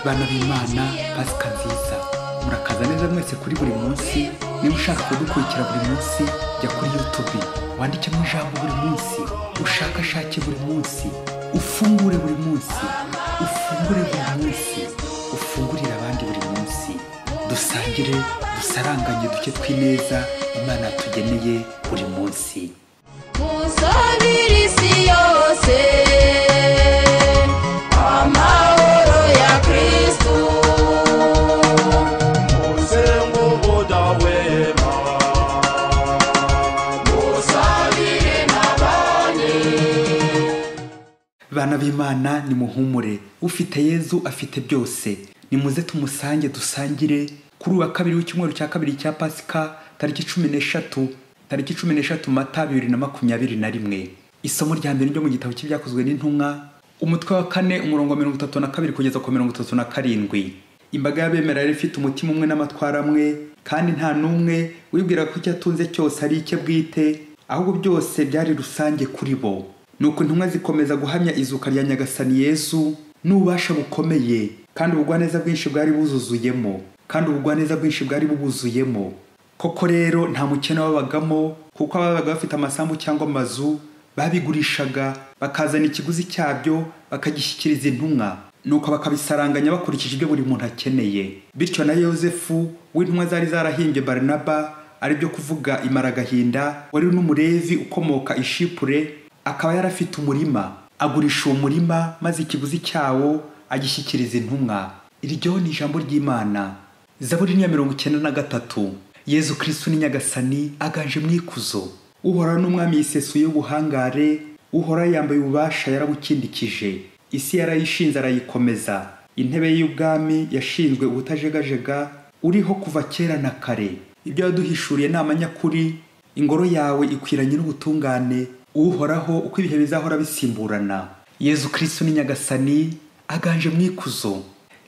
bana b'Imana, Pasika nziza. Murakaza neza mwese kuri buri munsi. Niba ushaka kudukurikira buri munsi, jya kuri YouTube, wandike mu ijambo buri munsi, ushakashake buri munsi, ufungure buri munsi, ufungure buri munsi, ufungurire abandi buri munsi. Dusangire, dusaranganye duke twineza Imana yatugeneye buri munsi. Musabire isi yose amahoro ya Kristo. Musengo budahwema musabire n'abandi. Bana b'Imana nimuhumure, ufite Yezu afite byose. Nimuze tumusange dusangire kuri wa kabiri w'icyumweru cya kabiri cya Pasika tariki 13 Mata 2021. Isomo rya mbere ryo mu gitabo cy'ibyakozwe n'intumwa, umutwe wa 4 umurongo 32 kugeza ku 37. Imbaga y'abemera yari ifite umutima umwe n'amatwara amwe, kandi nta numwe wibwira ko icyo atunze cyose ari icye bwite, ahubwo byose byari rusange kuri bo. Nuko intumwa zikomeza guhamya izuka rya Nyagasani Yesu n'ububasha bukomeye, kandi ubugwaneza bwinshi bwari bubuzuyemo. Koko rero nta mukene wabagamo, kuko ababaga bafite amasambu cyangwa amazu babigurishaga bakazana ikiguzi cyabyo bakagishyikiriza intumwa, nuko bakabisaranganya bakurikije ibyo buri muntu akeneye. Bityo na Yosefu w'intumwa zari zarahimbye Barnaba, ari byo kuvuga Imaragahinda, wari n'umulevi ukomoka i Shipure, akaba yarafite umurima, agurisha uwo murima maze ikiguzi cyawo agishyikiriza intumwa. Iryo ni ijambo ry'Imana. Zaburi 93. Yezu Kristo ni Nyagasani, aganje mu ikuzo. Uhora n'umwami yisesuye ubuhangare, uhora yambaye ububasha yarabukindikije. Isi yarayishinze arayikomeza. Intebe y'ubwami yashinzwe ubutajegajega, uriho kuva kera na kare. Ibyo yaduhishuriye ni amanyakuri, ingoro yawe ikwiranye n'ubutungane, uhoraho uko ibihe bizahora bisimburana. Yezu Kristo ni Nyagasani, aganje mu ikuzo.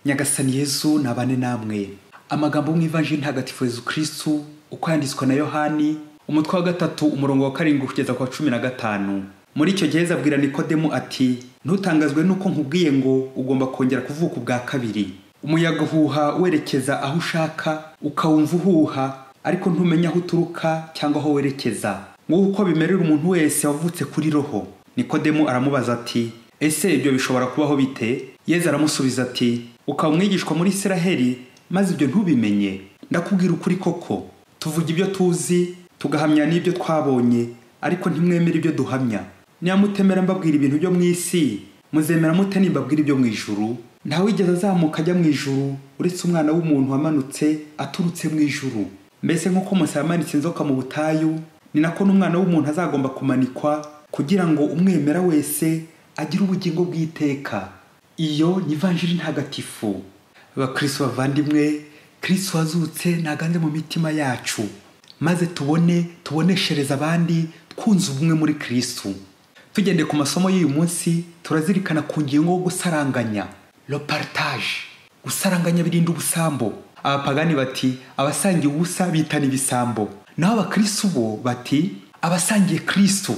Nyagasani Yezu nabane namwe. Amagambo mu Ivanjili ntagatifu Yezu Kristo uko yanditswe na Yohani, umutwe wa 3 umurongo wa 7 kugeza kwa 15. Muri icyo gihe abwira Nikodemu ati, ntutangazwe nuko nkubwiye ngo ugomba kongera kuvuka ubwa kabiri. Umuyaga uhuha werekeza aho ushaka, ukawumva uhuha, ariko ntumenya aho uturuka cyangwa aho werekeza. Nk'uko bimerera umuntu wese wavutse kuri roho. Nikodemu aramubaza ati, ese ibyo bishobora kubaho bite? Yezu aramusubiza ati, ukaba umwigishwa muri Isiraheli, maze ibyo ntubimenye? Ndakubwira ukuri koko, tuvuga ibyo tuzi, tugahamya n'ibyo twabonye, ariko ntimwemera ibyo duhamya. Niba mutemera mbabwira ibintu byo mu isi, muzemera mute nimbabwira ibyo mu ijuru? Ntawigeze azamuka ajya mu ijuru uretse Umwana w'umuntu wamanutse aturutse mu ijuru. Mbese nk'uko Mose yamanitse inzoka mu butayu, ni nako n'Umwana w'umuntu azagomba kumanikwa, kugira ngo umwemera wese agire ubugingo bw'iteka. Iyo ni Ivanjili ntagatifu. Bakristo bavandimwe, Kristo wazutse naganze mu mitima yacu, maze tuboneshereza abandi twunze ubumwe muri Kristo. Tugende ku masomo y'uyu munsi, turazirikana ku ngingo yo gusaranganya, le partage. Gusaranganya birinda ubusambo. Abapagani bati abasangiye ubusa bitana ibisambo, naho abakristo bo bati abasangiye Kristo,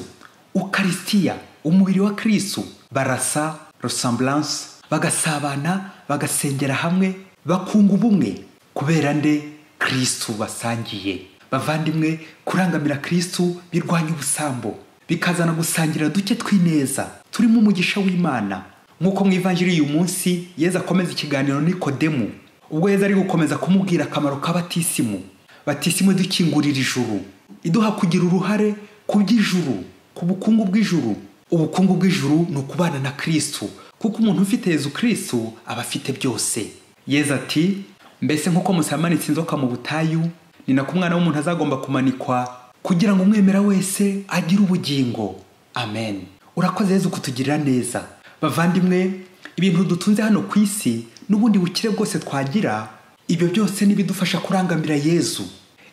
Ukaristiya, umubiri wa Kristo, barasa, ressemblance, bagasabana, bagasengera hamwe, bakunga ubumwe kubera nde? Kristo basangiye. Bavandimwe, kurangamira Kristo birwanya ubusambo, bikazana gusangira duke twineza turimo umugisha w'Imana. Nk'uko mu Ivanjili uyu munsi Yezu akomeza ikiganiro Nikodemu, ubwo Yezu ari gukomeza kumubwira akamaro k'abatisimu. Batisimu dukingurira ijuru, iduha kugira uruhare ku by'ijuru, ku bukungu bw'ijuru. Ubukungu bw'ijuru ni ukubana na Kristo, kuko umuntu ufite Yezu Kristo aba afite byose. Yezu ati, mbese nk'uko Mose yamanitse inzoka mu butayu, ni nako Umwana w'umuntu azagomba kumanikwa, kugira ngo umwemera wese agire ubugingo. Amen. Urakoze Yezu kutugirira neza. Bavandimwe, ibintu dutunze hano ku isi n'ubundi bukire bwose twagira, ibyo byose nibidufasha kurangamira Yezu.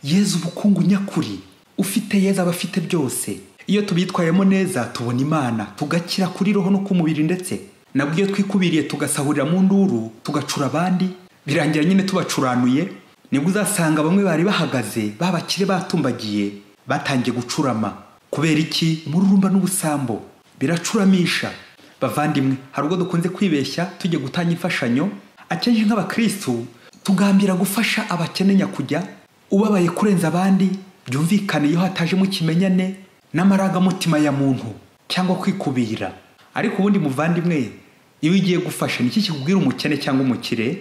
Yezu ubukungu nyakuri. Ufite Yezu aba afite byose. Iyo tubyitwayemo neza tubona Imana, tugakira kuri roho no ku mubiri ndetse. Nabwo iyo twikubiriye tugasahurira mu nduru, tugacura abandi, birangira nyine tubacuranuye, nibwo uzasanga bamwe bari bahagaze, babakire batumbagiye, batangiye gucurama. Kubera iki? Umururumba n'ubusambo biracuramisha. Bavandimwe, hari ubwo dukunze kwibeshya tujye gutanga imfashanyo, akenshi nk'abakristo tugambira gufasha abakene nyakujya, ubabaye kurenza abandi, byumvikane iyo hatajemo ikimenyane n'amarangamutima ya muntu cyangwa kwikubira. Ariko ubundi muvandimwe, iyo ugiye gufasha niki kikubwira umukene cyangwa umukire?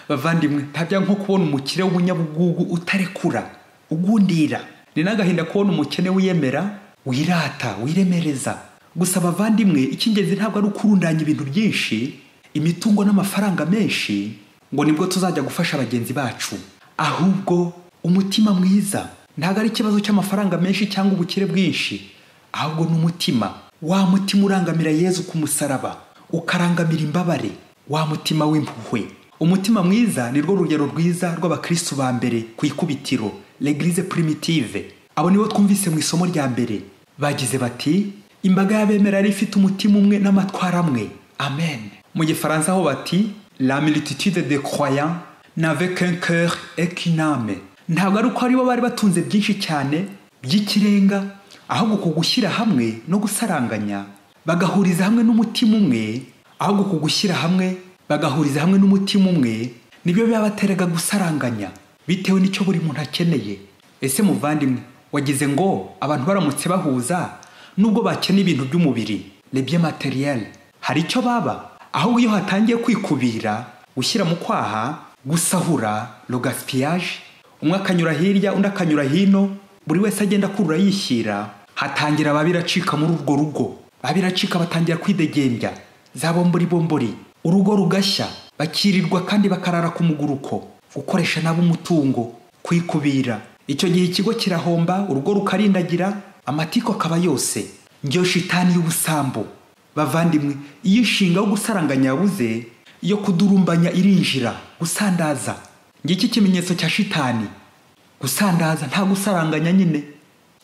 Bavandimwe, ntabya nko kubona umukire w'umunyabugugu utarekura, ugundira. Ni n'agahinda kubona umukene wiyemera, wirata, wiremereza. Gusa bavandimwe, icy'ingenzi ntabwo ari ukurundanya ibintu byinshi, imitungo n'amafaranga menshi, ngo nibwo tuzajya gufasha abagenzi bacu. Ahubwo umutima mwiza ntabwo ari ikibazo cy'amafaranga menshi cyangwa ubukire bwinshi, ahubwo n'umutima. Wa mutima urangamira Yezu ku musaraba, ukarangamira imbabare, wa mutima w'impuhwe. Umutima mwiza ni rwo rugero rwiza rw'abakristo ba mbere ku ikubitiro, l'église primitive. Abo nibo twumvise mu isomo rya mbere. Bagize bati, imbaga y'abemera yari ifite umutima umwe n'amatwara amwe. Amen. Mu Gifaransa ho bati, la multitude des croyants n'avait qu'un cœur et qu'une âme. Ntabwo ari uko aribo bari batunze byinshi cyane by'ikirenga, ahubwo kugushyira hamwe no gusaranganya bagahuriza hamwe n'umutima umwe, ahubwo kugushyira hamwe bagahuriza hamwe n'umutima umwe nibyo byabateraga gusaranganya bitewe n'icyo buri muntu akeneye. Ese muvandimwe, wagize ngo abantu baramutse bahuza nubwo bakene ibintu by'umubiri, les biens matériels, hari icyo baba? Ahubwo iyo hatangiye kwikubira, gushyira mu kwaha, gusahura, le gaspillage, umwe akanyura hirya undi akanyura hino, buri wese agenda kurura yishyira, hatangira babiracika muri urwo rugo. Babiracika batangira kwidegembya, za bombori, urugo rugashya, bakirirwa kandi bakarara ku muguruko, gukoresha nabo umutungo, kwikubira. Icyo gihe ikigo kirahomba, urugo rukarindagira, amatiko akaba yose. Ngiyo shitani y'ubusambo. Bavandimwe, iyo inshinga yo gusaranganya yabuze, iyo kudurumbanya irinjira, gusandaza. Ngiki kimenyetso cya shitani. Gusandaza nta gusaranganya nyine.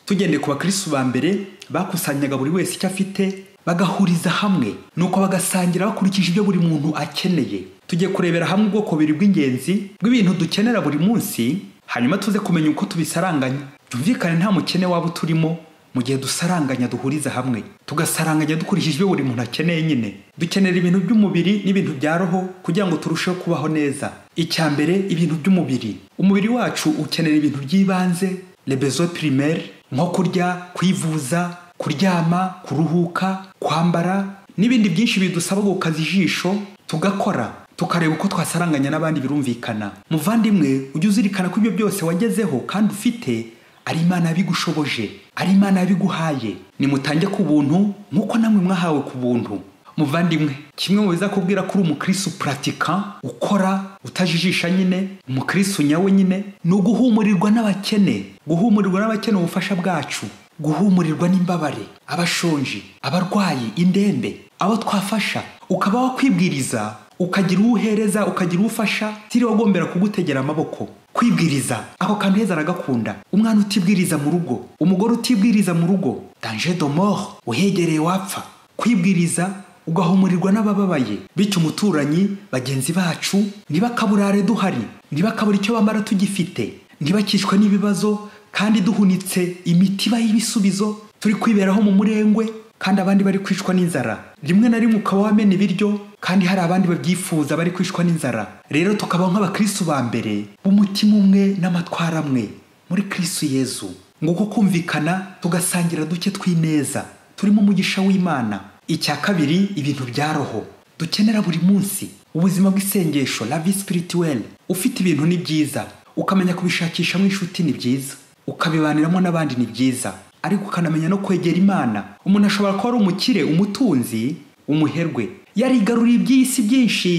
Tugende ku bakristo ba mbere, bakusanyaga buri wese icyo afite, bagahuriza hamwe, nuko bagasangira bakurikije ibyo buri muntu akeneye. Tujye kurebera hamwe ubwoko bubiri bw'ingenzi bw'ibintu dukenera buri munsi, hanyuma tuze kumenya uko tubisaranganya. Byumvikane nta mukene waba turimo mu gihe dusaranganya, duhuriza hamwe tugasaranganya dukurikije ibyo buri muntu akeneye nyine. Dukenera ibintu by'umubiri n'ibintu bya roho kugira ngo turusheho kubaho neza. Icya mbere, ibintu by'umubiri. Umubiri wacu ukenera ibintu by'ibanze, les besoins primaires, nko kurya, kwivuza, kuryama, kuruhuka, kwambara n'ibindi byinshi bidusaba gukaza ijisho tugakora, tukareba uko twasaranganya n'abandi birumvikana. Muvandimwe, ujye uzirikana ko ibyo byose wagezeho kandi ufite ari Imana yabigushoboje, ari Imana yabiguhaye. Nimutange ku buntu nk'uko namwe mwahawe ku buntu. Muvandimwe, kimwe mu biza kubwira ko uri umukristo pratiquant, ukora utajijisha nyine, umukristo nyawe nyine, ni uguhumurirwa n'abakene. Guhumurirwa n'abakene ubufasha bwacu, guhumurirwa n'imbabare, abashonji, abarwayi, indembe, abo twafasha. Ukaba wakwibwiriza, ukagira uhereza, ukagira ufasha, tiri wagombera kugutegera amaboko. Kwibwiriza, ako kantu heza aragakunda. Umwana utibwiriza mu rugo, umugore utibwiriza mu rugo, danger de mort, uhegereye wapfa. Kwibwiriza ugahumurirwa n'abababaye, bityo umuturanyi, bagenzi bacu ntibakaburare duhari, ntibakabura icyo bambara tugifite, ntibakishwe n'ibibazo kandi duhunitse imitiba y'ibisubizo, turi kwiberaho mu murengwe kandi abandi bari kwicwa n'inzara. Rimwe na rimwe ukaba wamena ibiryo kandi hari abandi babyifuza bari kwicwa n'inzara. Rero tukaba nk'abakristo ba mbere b'umutima umwe n'amatwara amwe muri Kristo Yezu, nguko kumvikana tugasangira duke twineza, turimo umugisha w'Imana. Icya kabiri, ibintu bya roho dukenera buri munsi. Ubuzima bw'isengesho, la vie spirituelle. Ufite ibintu ni byiza, ukamenya kubishakisha mu inshuti ni byiza, ukabibaniramo n'abandi ni byiza, ariko ukanamenya no kwegera Imana. Umuntu ashobora kuba ari umukire, umutunzi, umuherwe, yarigaruriye iby'isi byinshi,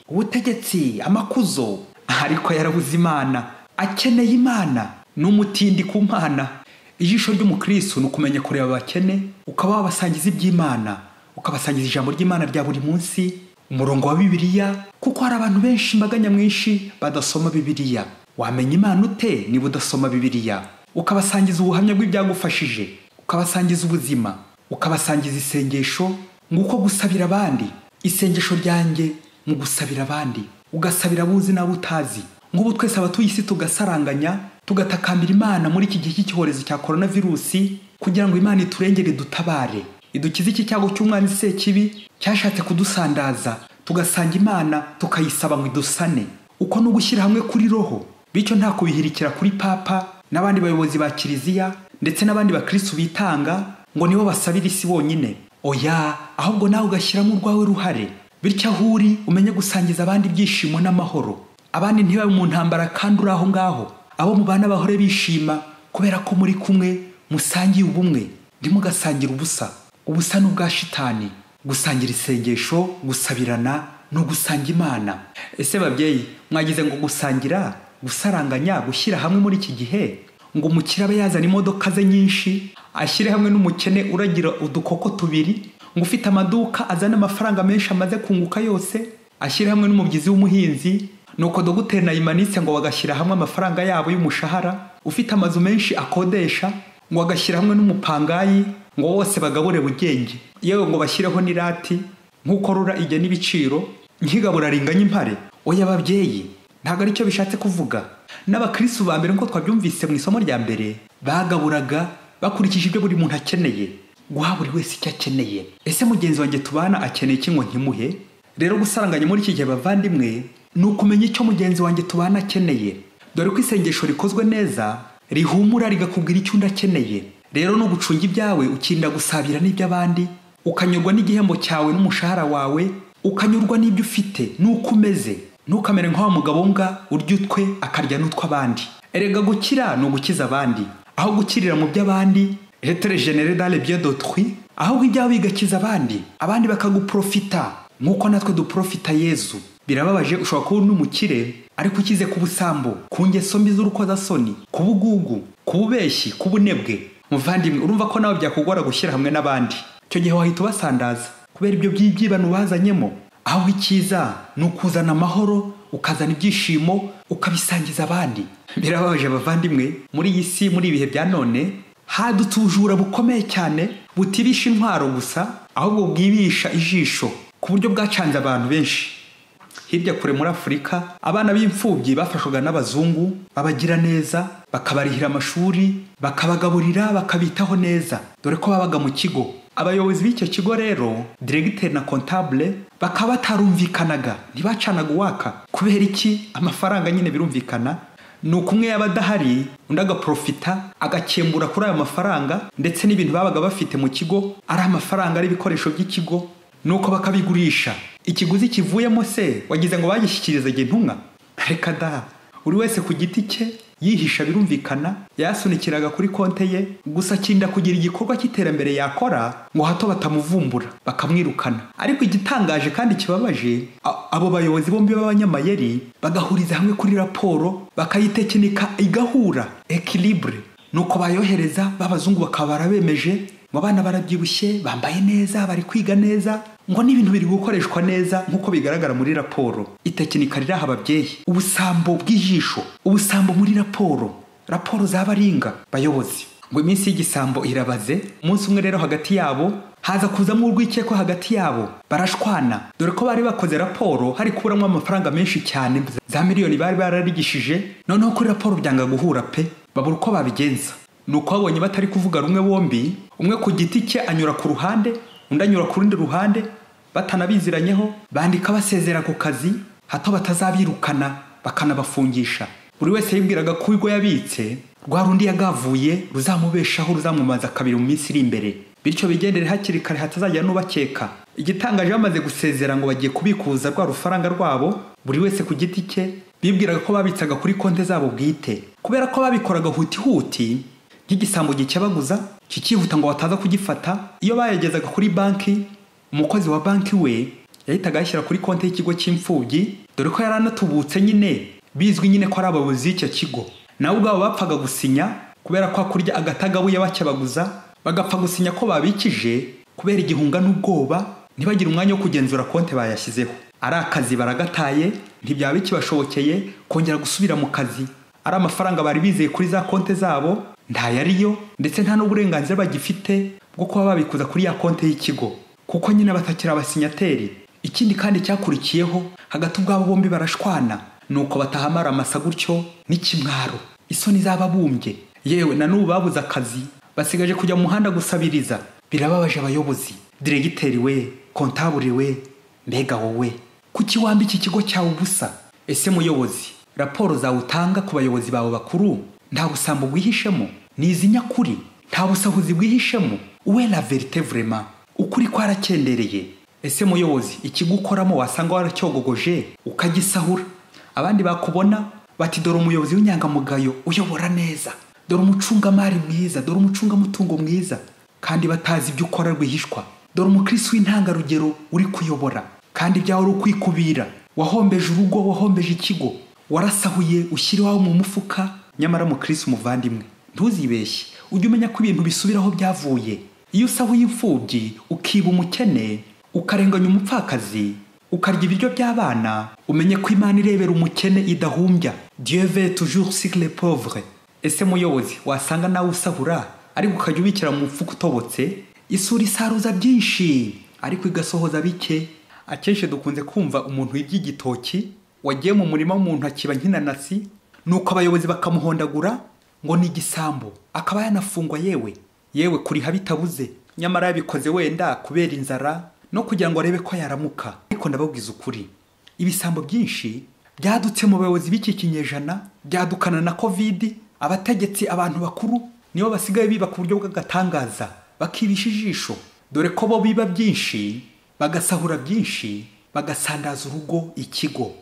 ubutegetsi, amakuzo, ariko yarabuze Imana, akeneye Imana, n'umutindi ku Mana. Ijisho ry'umukristo ni ukumenya kureba abakene, ukaba wabasangiza iby'Imana, ukabasangiza ijambo ry'Imana rya buri munsi, umurongo wa Bibiliya, kuko hari abantu benshi, imbaga nyamwinshi badasoma Bibiliya. Wamenya Imana ute niba udasoma Bibiliya? Ukabasangiza ubuhamya bw'ibyagufashije, ukabasangiza ubuzima, ukabasangiza isengesho, nguko gusabira abandi. Isengesho ryanjye mu gusabira abandi, ugasabira abuzi n'abo utazi. Ngubu twese abatuye isi tugasaranganya, tugatakambira Imana muri iki gihe cy'icyorezo cya coronavirusi, kugira ngo Imana iturengere dutabare, idukize iki cyago cy'umwanzi Sekibi cyashatse kudusandaza, tugasanga Imana tukayisaba ngo idusane. Uko no gushyira hamwe kuri roho, bityo nta kubihirikira kuri papa n'abandi bayobozi ba kiliziya ndetse n'abandi bakristo bitanga ngo nibo basabira isi bonyine. Oya, ahubwo nawe ugashyiramo urwawe ruhare, bityo aho uri umenye gusangiza abandi ibyishimo n'amahoro. Abandi ntibabe mu ntambara kandi uri aho ngaho, abo mubana bahore bishima kubera ko muri kumwe musangiye ubumwe. Ntimugasangira ubusa n'ubwa shitani. Gusangira isengesho, gusabirana no gusanga Imana. Ese babyeyi, mwagize ngo gusangira, gusaranganya, gushyira hamwe muri iki gihe ngo umukire abe yazana imodoka ze nyinshi, ashyire hamwe n'umukene uragira udukoko tubiri, ngo ufite amaduka azana amafaranga menshi amaze kunguka yose, ashyire hamwe n'umubyizi w'umuhinzi, nuko dogiteri na imanitse ngo bagashyira hamwe amafaranga yabo y'umushahara, ufite amazu menshi akodesha ngo agashyira hamwe n'umupangayi, ngo bose bagabure bugenge, yewe ngo bashyireho n'irati nk'uko rura ijya n'ibiciro nk'igabura ringanya impare. Oya babyeyi, ntabwo ari cyo bishatse kuvuga. N'abakristo ba mbere nko twabyumvise mu isomo rya mbere, bagaburaga bakurikije ibyo buri muntu akeneye, guha buri wese icyo akeneye. Ese mugenzi wanjye tubana akeneye iki ngo nkimuhe? Rero gusaranganya muri iki gihe bavandimwe ni ukumenya icyo mugenzi wanjye tubana akeneye, dore ko isengesho rikozwe neza rihumura rigakubwira icyo undi akeneye. Rero no gucunga ibyawe ukirinda gusabira n'iby'abandi, ukanyurwa n'igihembo cyawe n'umushahara wawe, ukanyurwa n'ibyo ufite n'uko umeze. Ntukamere nk'aho mugabo mbwa urya utwe akarya n'utw'abandi. Erega gukira ni ugukiza abandi, aho gukirira mu by'abandi être généré dans les biens d'autrui, aho ibyawe bigakiza abandi bakaguprofita nk'uko natwe duprofita Yesu. Birababaje ushobora kuba n'umukire ariko ukize ku busambo, ku ngeso mbi z'urukozasoni, ku bugugu, ku bubeshyi, ku bunebwe. Muvandimwe, urumva ko nawe byakugora gushyira hamwe n'abandi. Icyo gihe wahita ubasandaza kubera ibyo by'ibyibano bazanyemo. Aho icyiza ni ukuzana amahoro, ukazana ibyishimo, ukabisangiza abandi. Birababaje abavandimwe, muri iyi si, muri ibihe bya none hadutse ubujura bukomeye cyane butibisha intwaro gusa, ahubwo bwibisha ijisho, ku buryo bwacanze abantu benshi. Hirya kure muri Afurika, abana b'imfubyi bafashwaga n'abazungu, babagira neza, bakabarihira amashuri, bakabagaburira, bakabitaho neza, dore ko babaga mu kigo. Abayobozi b'icyo kigo rero, directeur na comptable, bakaba batarumvikanaga, ntibacanaga uwaka. Kubera iki? Amafaranga nyine birumvikana. Nuko umwe yabadahari, undi agaprofita, agakembura kuri ayo mafaranga, ndetse n'ibintu babaga bafite mu kigo ari amafaranga, ari ibikoresho by'ikigo, nuko bakabigurisha. Ikiguzi kivuyemo se wagize ngo bagishyikirize intumwa? Reka da, uri wese ku giti cye yihisha birumvikana, yasunikiraga kuri konte ye, gusa kinda kugira igikorwa cy'iterambere yakora ngo hato batamuvumbura bakamwirukana. Ariko igitangaje kandi kibabaje, abo bayobozi bombi b'abanyamayeri bagahuriza hamwe kuri raporo, bakayitekinika igahura equilibre, nuko bayohereza b'abazungu bakaba barabemeje ngo abana barabyibushye, bambaye neza, bari kwiga neza, ngo n'ibintu biri gukoreshwa neza nk'uko bigaragara muri raporo. Itekinika riraha ababyeyi, ubusambo bw'ijisho, ubusambo muri raporo z'abaringa bayobozi. Ngo iminsi y'igisambo irabaze. Umunsi umwe rero hagati yabo haza kuzamo urwikekwe hagati yabo, barashwana, dore ko bari bakoze raporo hari kuburamo amafaranga menshi cyane, za miliyoni bari bararigishije. Noneho kuri raporo byanga guhura pe, babura uko babigenza. Nuko babonye batari kuvuga rumwe bombi, umwe ku giti cye anyura ku ruhande, undi anyura ku rundi ruhande, batanabiziranyeho, bandika basezera ku kazi hato batazabirukana bakanabafungisha. Buri wese yibwiraga ko urwo yabitse rwa rundi yagavuye ruzamubeshaho, ruzamumaza kabiri mu minsi iri imbere, bityo bigendere hakiri kare hatazajya n'ubakeka. Igitangaje bamaze gusezera ngo bagiye kubikuza rwa rufaranga rwabo, buri wese ku giti cye, bibwiraga ko babitsaga kuri konte zabo bwite. Kubera ko babikoraga huti nk'igisambo gikebaguza kikihuta ngo bataza kugifata, iyo bayegezaga kuri banki, umukozi wa banki we yahitaga yashyira kuri konte y'kigo cy'imfubyi, dore ko yaranatubutse nyine, bizwi nyine ko ari abayobozi y'icyo kigo. Nawe ubwabo bapfaga gusinya kubera ko kurya agatagabuye bakebaguza, bagapfa gusinya ko babikije kubera igihunga n'ubwoba, ntibagire umwanya wo kugenzura konte bayashyizeho. Ari akazi baragataye, ntibyaba bikibashobokeye kongera gusubira mu kazi. Ari amafaranga bari bizeye kuri za konte zabo ntayariyo, ndetse nta n'uburenganzira bagifite bwo kuba babikuza kuri ya konte y'ikigo, kuko nyine batakira abasinyateri. Ikindi kandi cyakurikiyeho, hagati ubwabo bombi barashwana, nuko batahamara amasa gutyo n'ikimwaro, isoni zababumbye. Yewe na n'ubu babuze akazi, basigaje kujya mu muhanda gusabiriza. Birababaje abayobozi, diregiteri we, kontaburi we, mbega wowe kuki wamba iki kigo cyawe ubusa? Ese muyobozi, raporo zawe utanga ku bayobozi bawe bakuru nta busambo bwihishemo? Ni izi nyakuri nta busahuzi bwihishemo? Uwe la verite vraiment, ukuri kwarakendereye. Ese muyobozi, ikigo ukoramo wasanga waracyogogoje ukagisahura, abandi bakubona bati dore umuyobozi w'inyangamugayo uyobora neza, dore umucungamari mwiza, dore umucungamutungo mwiza, kandi batazi ibyo ukora rwihishwa. Dore umukristo w'intangarugero uri kuyobora, kandi ibyawe uri kwikubira. Wahombeje urugo, wahombeje ikigo, warasahuye ushyiriwaho mu mufuka. Nyamara mukristo umuvandimwe, ntuzibeshye, ujye umenya ko ibintu bisubiraho byavuye. Iyo usahuye imfubyi, ukiba umukene, ukarenganya umupfakazi, ukarya ibiryo by'abana, umenye ko Imana irebera umukene idahumbya. Dieu veille toujours sur les pauvres. Ese muyobozi, wasanga nawe usahura ariko ukajya ubikira mu mufuka utobotse? Isura isaruza byinshi ariko igasohoza bike. Akenshi dukunze kumva umuntu w'iby'igitoki wagiye mu murima w'umuntu akiba nk'inanasi, nuko abayobozi bakamuhondagura ngo ni igisambo, akaba yanafungwa yewe kuriha bitabuze. Nyamara yabikoze wenda kubera inzara no kugira ngo arebe ko yaramuka. Ariko ndababwiza ukuri, ibisambo byinshi byadutse mu bayobozi b'iki kinyejana, byadukana na covid. Abategetsi, abantu bakuru nibo basigaye biba ku buryo bw'agatangaza, bakibisha ijisho. Dore ko bo biba byinshi, bagasahura byinshi, bagasandaza urugo, ikigo.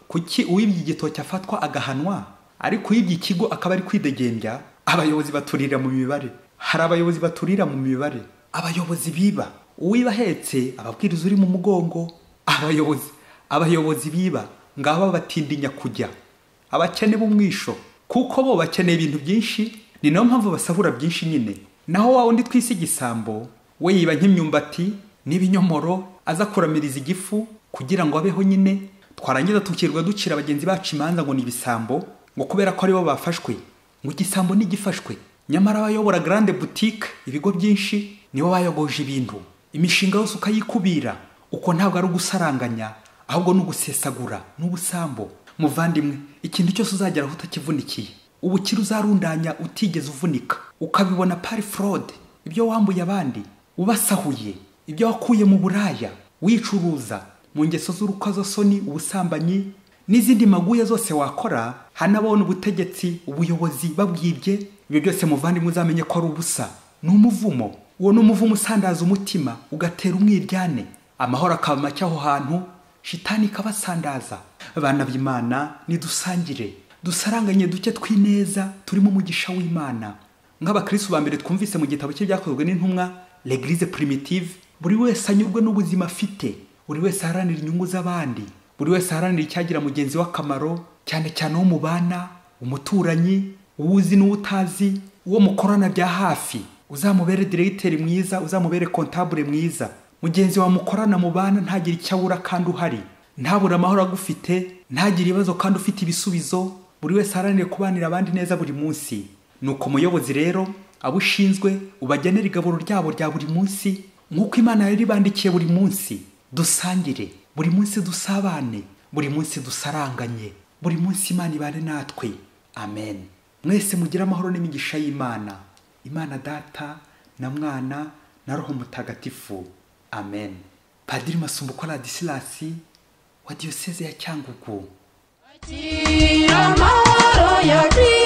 Kuki uwibye igitoki afatwa agahanwa, ariko uwibye ikigo akaba ari kwidegembya? Abayobozi baturira mu mibare. Hari abayobozi baturira mu mibare, abayobozi biba. Uwiba ahetse ababwiriza uri mu mugongo. Abayobozi biba ngaba batindinya kujya, abakene b'umwisho, kuko bo bakeneye ibintu byinshi, ni nayo mpamvu basahura byinshi nyine. Naho wa undi twise igisambo, we yiba nk'imyumbati n'ibinyomoro, aza kuramiriza igifu kugira ngo abeho nyine. Twarangiza tukirwa ducira abagenzi bacu imanza ngo ni ibisambo, ngo kubera ko aribo bafashwe, ngo igisambo nigifashwe. Nyamara abayobora grande boutique, ibigo byinshi, nibo bayogoje ibintu. Imishinga yose ukayikubira. Uko ntabwo ari ugusaranganya, ahubwo n'ugusesagura, n'ubusambo. Muvandimwe, ikintu cyose uzageraho utakivunikiye, ubukire uzarundanya utigeze uvunika, ukabibona par fraude, ibyo wambuye abandi, ubasahuye, ibyo wakuye mu buraya, wicuruza mu ngeso z'urukozasoni, ubusambanyi n'izindi maguye zose wakora. Hanabona ubutegetsi, ubuyobozi babwibye. Ibyo byose muvandimwe uzamenye ko ari ubusa, ni umuvumo. Uwo ni umuvumo usandaza umutima, ugatera umwiryane, amahoro akaba make aho hantu, shitani ikabasandaza. Bana b'Imana, nidusangire, dusaranganye duke twineza, turimo umugisha w'Imana. Nk'abakristo ba mbere twumvise mu gitabo cye byakozwe n'intumwa, l'Eglise primitive, buri wese anyurwe n'ubuzima afite, buri wese aharanira inyungu z'abandi, buri wese aharanira icyagira mugenzi w'akamaro, cyane cyane wo mu bana, umuturanyi, uwuzi n'utazi, uwo mukorana bya hafi. Uzamubere directeur mwiza, uzamubere comptable mwiza. Mugenzi wa mukorana mu bana ntagire icyabura kandi uhari, ntabura amahoro agufite, ntagire ibibazo kandi ufite ibisubizo. Buri wese aharanire kubanira abandi neza buri munsi. Nuko umuyobozi rero abushinzwe ubagenera igaburo ryabo rya buri munsi, nk'uko Imana yari bandikiye buri munsi. Dusangire buri munsi, dusabane buri munsi, dusaranganye buri munsi. Imana ibane natwe, amen. Mwese mugire amahoro n'imigisha y'Imana, Imana Data na Mwana na Roho Mutagatifu, amen. Padiri Masumbuko Ladislas wa Diocese ya Cyangugu. Akira amahoro ya Kristo.